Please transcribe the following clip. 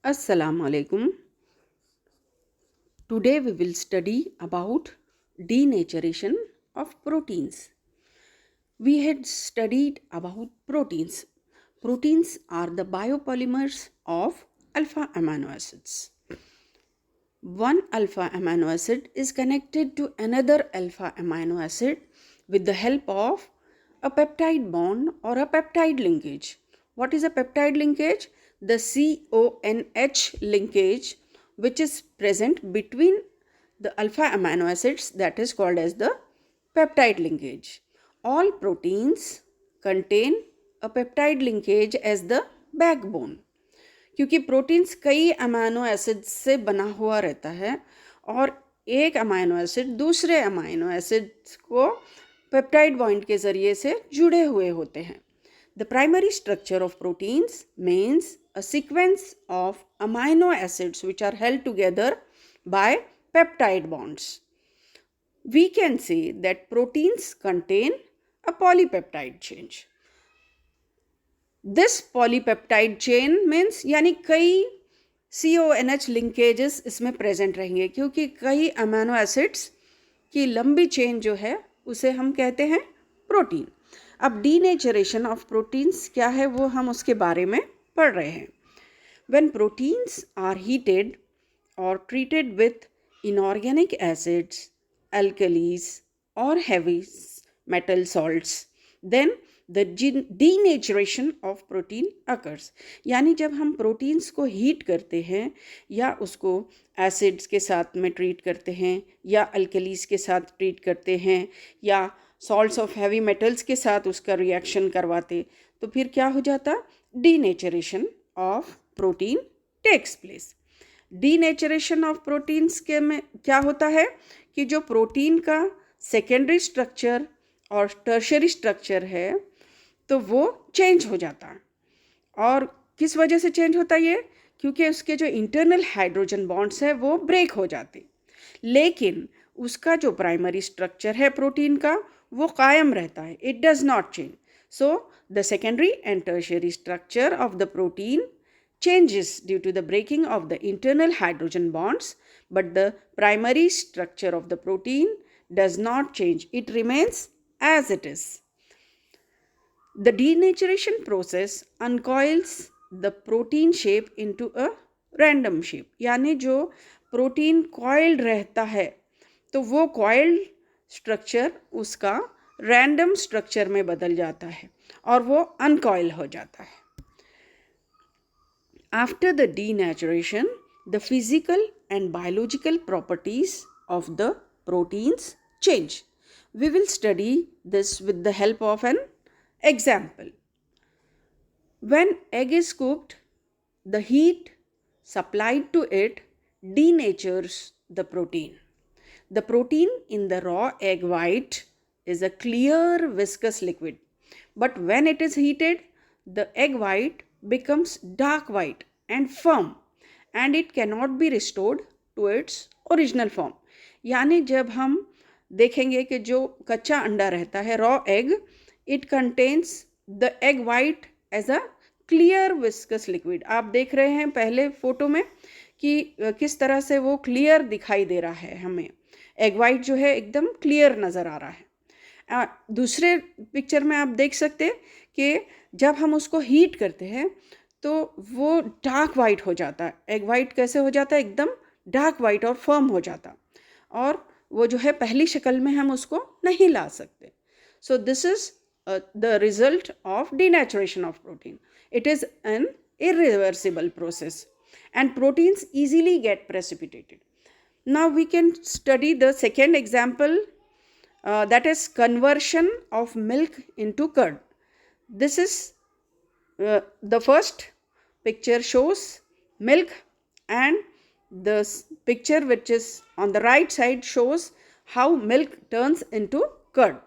Assalamu alaikum. Today we will study about denaturation of proteins. We had studied about proteins. Proteins are the biopolymers of alpha amino acids. One alpha amino acid is connected to another alpha amino acid with the help of a peptide bond or a peptide linkage. What is a peptide linkage? The CONH linkage which is present between the alpha amino acids, that is called as the peptide linkage. All proteins contain a peptide linkage as the backbone. क्योंकि proteins कई amino acid से बना हुआ रहता है और एक amino acid दूसरे अमाइनो एसिड को पेप्टाइड बॉन्ड के ज़रिए से जुड़े हुए होते हैं. The primary structure of proteins means a sequence of amino acids which are held together by peptide bonds. We can say that proteins contain a polypeptide chain. This polypeptide chain means यानी कई CONH linkages इसमें present रहेंगे क्योंकि कई amino acids की लंबी chain जो है उसे हम कहते हैं प्रोटीन. अब डीनेचरेशन ऑफ प्रोटीन्स क्या है वो हम उसके बारे में पढ़ रहे हैं. When proteins are heated or treated with inorganic acids, alkalis or heavy metal salts, then the denaturation of protein occurs. यानी जब हम प्रोटीन्स को हीट करते हैं या उसको एसिड्स के साथ में ट्रीट करते हैं या अल्कलीज के साथ ट्रीट करते हैं या सॉल्ट्स ऑफ हैवी मेटल्स के साथ उसका रिएक्शन करवाते, तो फिर क्या हो जाता? Denaturation of protein takes place. Denaturation of proteins के में क्या होता है कि जो प्रोटीन का सेकेंडरी स्ट्रक्चर और टर्शरी स्ट्रक्चर है तो वो चेंज हो जाता है. और किस वजह से चेंज होता है ये? क्योंकि उसके जो इंटरनल हाइड्रोजन बॉन्ड्स है वो ब्रेक हो जाते, लेकिन उसका जो प्राइमरी स्ट्रक्चर है प्रोटीन का वो कायम रहता है. It does not change. So the secondary and tertiary structure of the protein changes due to the breaking of the internal hydrogen bonds, but the primary structure of the protein does not change. It remains as it is. The denaturation process uncoils the protein shape into a random shape. यानी जो protein coiled रहता है तो वो coiled structure उसका random structure में बदल जाता है और वो uncoil हो जाता है. After the denaturation, the physical and biological properties of the proteins change. We will study this with the help of an example. When egg is cooked, the heat supplied to it denatures the protein. The protein in the raw egg white is a clear viscous liquid, but when it is heated, the egg white becomes dark white and firm and it cannot be restored to its original form. यानी जब हम देखेंगे कि जो कच्चा अंडा रहता है raw egg, it contains the egg white as a clear viscous liquid. आप देख रहे हैं पहले फोटो में कि किस तरह से वो क्लियर दिखाई दे रहा है. हमें एग वाइट जो है एकदम क्लियर नज़र आ रहा है. दूसरे पिक्चर में आप देख सकते कि जब हम उसको हीट करते हैं तो वो डार्क वाइट हो जाता है. एग वाइट कैसे हो जाता है? एकदम डार्क वाइट और फर्म हो जाता, और वो जो है पहली शक्ल में हम उसको नहीं ला सकते. So this is the result of denaturation of protein. It is an irreversible process and proteins easily get precipitated. Now we can study the second example, that is conversion of milk into curd. This is the first picture shows milk and the picture which is on the right side shows how milk turns into curd.